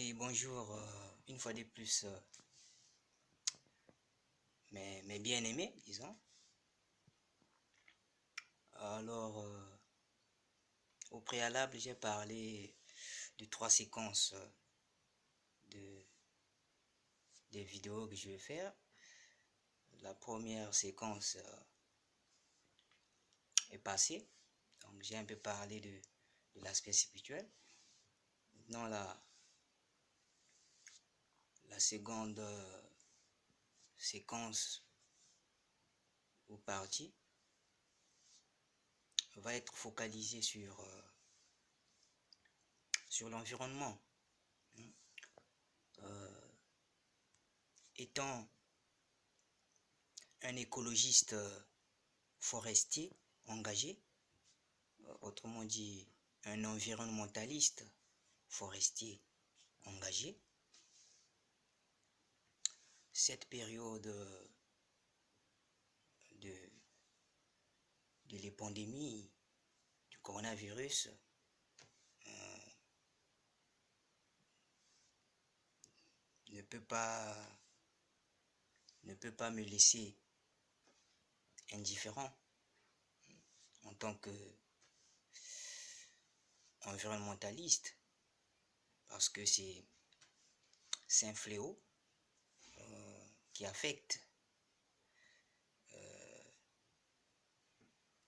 Oui, bonjour, une fois de plus, mes bien-aimés, disons. Alors, au préalable, j'ai parlé de trois séquences de, des vidéos que je vais faire. La première séquence est passée, donc j'ai un peu parlé de l'aspect spirituel. Maintenant, la seconde séquence ou partie va être focalisée sur l'environnement. Étant un écologiste forestier engagé, autrement dit un environnementaliste forestier engagé, cette période de, de l'épidémie du coronavirus ne peut pas me laisser indifférent en tant qu'environnementaliste, parce que c'est un fléau qui affecte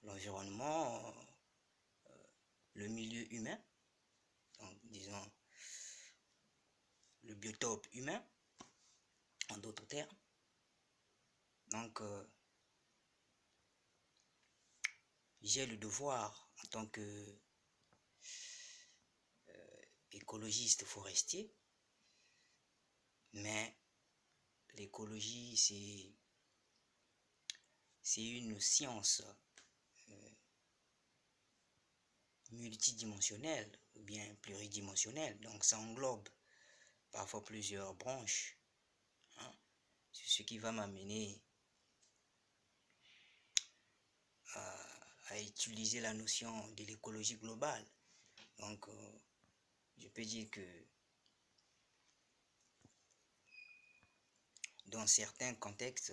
l'environnement, le milieu humain, donc disons le biotope humain, en d'autres termes. Donc, j'ai le devoir, en tant que écologiste forestier, mais l'écologie, c'est une science multidimensionnelle ou bien pluridimensionnelle, donc ça englobe parfois plusieurs branches, hein. C'est ce qui va m'amener à utiliser la notion de l'écologie globale. Donc, je peux dire que dans certains contextes,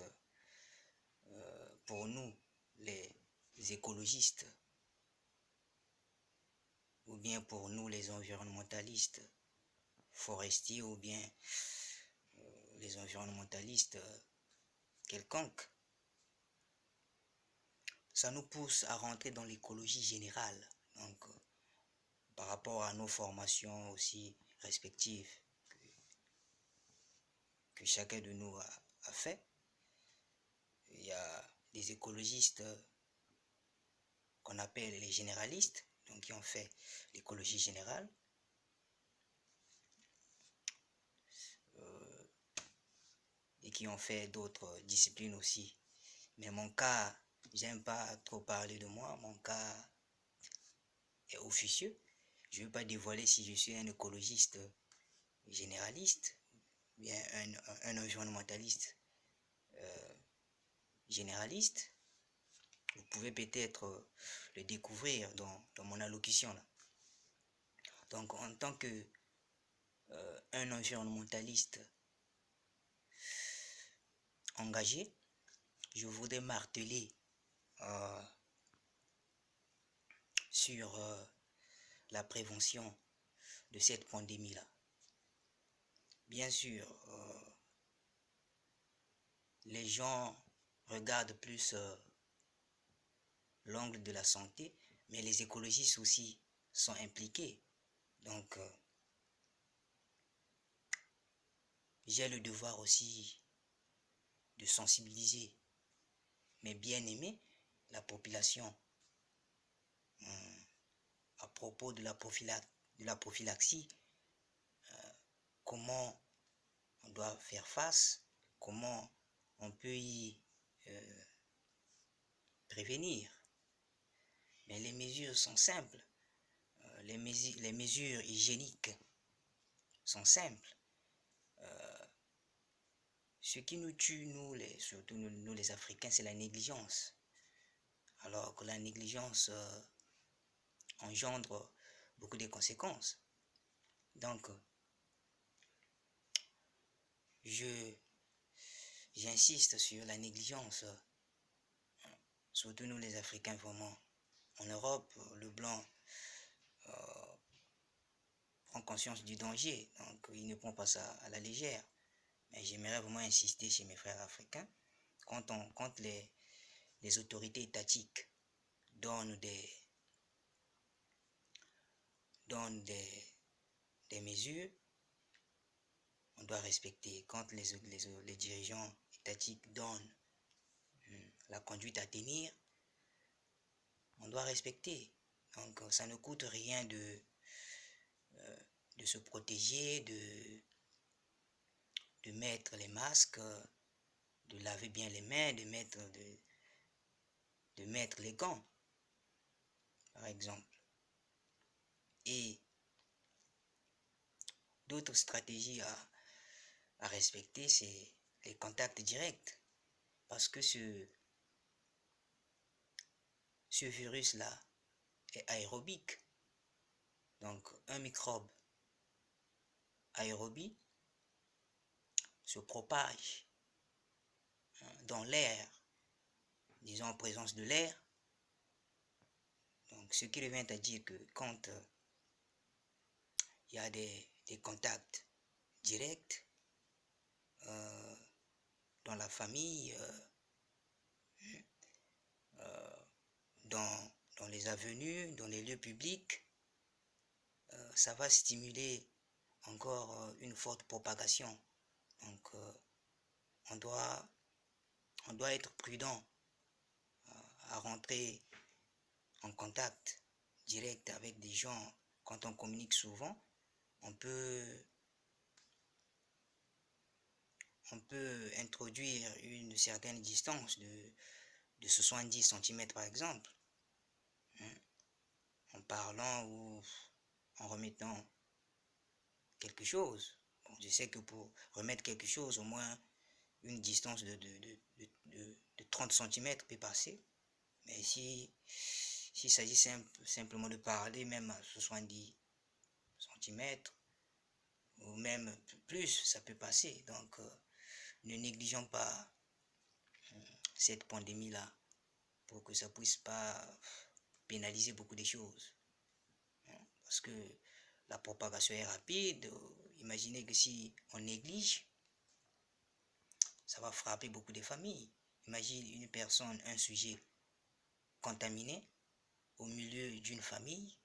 pour nous, les écologistes, ou bien pour nous, les environnementalistes forestiers, ou bien les environnementalistes quelconques, ça nous pousse à rentrer dans l'écologie générale. Donc, par rapport à nos formations aussi respectives que chacun de nous a fait, il y a des écologistes qu'on appelle les généralistes, donc qui ont fait l'écologie générale, et qui ont fait d'autres disciplines aussi. Mais mon cas, j'aime pas trop parler de moi, mon cas est officieux. Je ne veux pas dévoiler si je suis un écologiste généraliste, bien un environnementaliste généraliste. Vous pouvez peut-être le découvrir dans mon allocution là. Donc, en tant que un environnementaliste engagé, je voudrais marteler sur la prévention de cette pandémie-là. Bien sûr, les gens regardent plus l'angle de la santé, mais les écologistes aussi sont impliqués. Donc, j'ai le devoir aussi de sensibiliser mes bien-aimés, la population, à propos de la prophylaxie, comment on doit faire face, comment on peut y prévenir. Mais les mesures sont simples. Les mesures hygiéniques sont simples. Ce qui nous tue, surtout nous les Africains, c'est la négligence. Alors que la négligence engendre beaucoup de conséquences. Donc, j'insiste sur la négligence, surtout nous les Africains vraiment. En Europe, le blanc prend conscience du danger, donc il ne prend pas ça à la légère. Mais j'aimerais vraiment insister chez mes frères africains, quand les autorités étatiques donnent des mesures, on doit respecter. Quand les dirigeants étatiques donnent la conduite à tenir, on doit respecter. Donc ça ne coûte rien de se protéger, de mettre les masques, de laver bien les mains, de mettre les gants, par exemple. Et d'autres stratégies à respecter, c'est les contacts directs. Parce que ce virus-là est aérobique. Donc, un microbe aérobie se propage dans l'air, disons en présence de l'air. Donc, ce qui revient à dire que quand il y a des contacts directs dans la famille, dans les avenues, dans les lieux publics, ça va stimuler encore une forte propagation. Donc, on doit être prudent à rentrer en contact direct avec des gens. Quand on communique souvent, on peut introduire une certaine distance de 70 cm par exemple, en parlant ou en remettant quelque chose. Bon, je sais que pour remettre quelque chose, au moins une distance de 30 cm peut passer. Mais s'il s'agit simplement de parler, même à 70 cm, ou même plus, ça peut passer. Donc, ne négligeons pas cette pandémie-là pour que ça ne puisse pas pénaliser beaucoup de choses. Parce que la propagation est rapide. Imaginez que si on néglige, ça va frapper beaucoup de familles. Imagine une personne, un sujet contaminé au milieu d'une famille.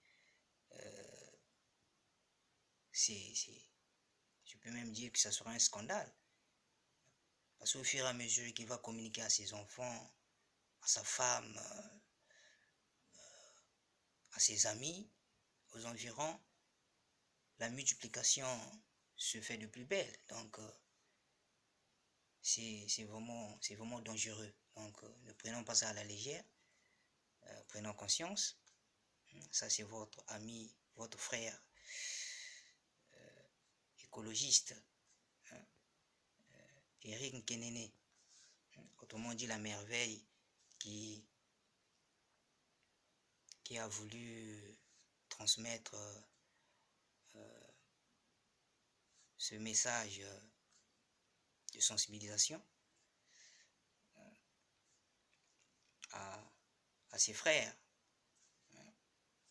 Je peux même dire que ça sera un scandale. Parce qu'au fur et à mesure qu'il va communiquer à ses enfants, à sa femme, à ses amis, aux environs, la multiplication se fait de plus belle. Donc, c'est vraiment dangereux. Donc, ne prenons pas ça à la légère. Prenons conscience. Ça, c'est votre ami, votre frère écologiste, Eric Nkenene, autrement dit la merveille, qui a voulu transmettre ce message de sensibilisation à ses frères, à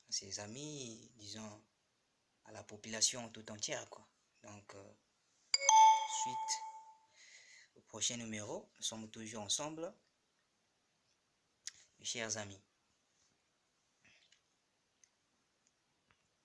ses amis, disons, à la population tout entière, quoi. Donc, suite au prochain numéro, nous sommes toujours ensemble, mes chers amis.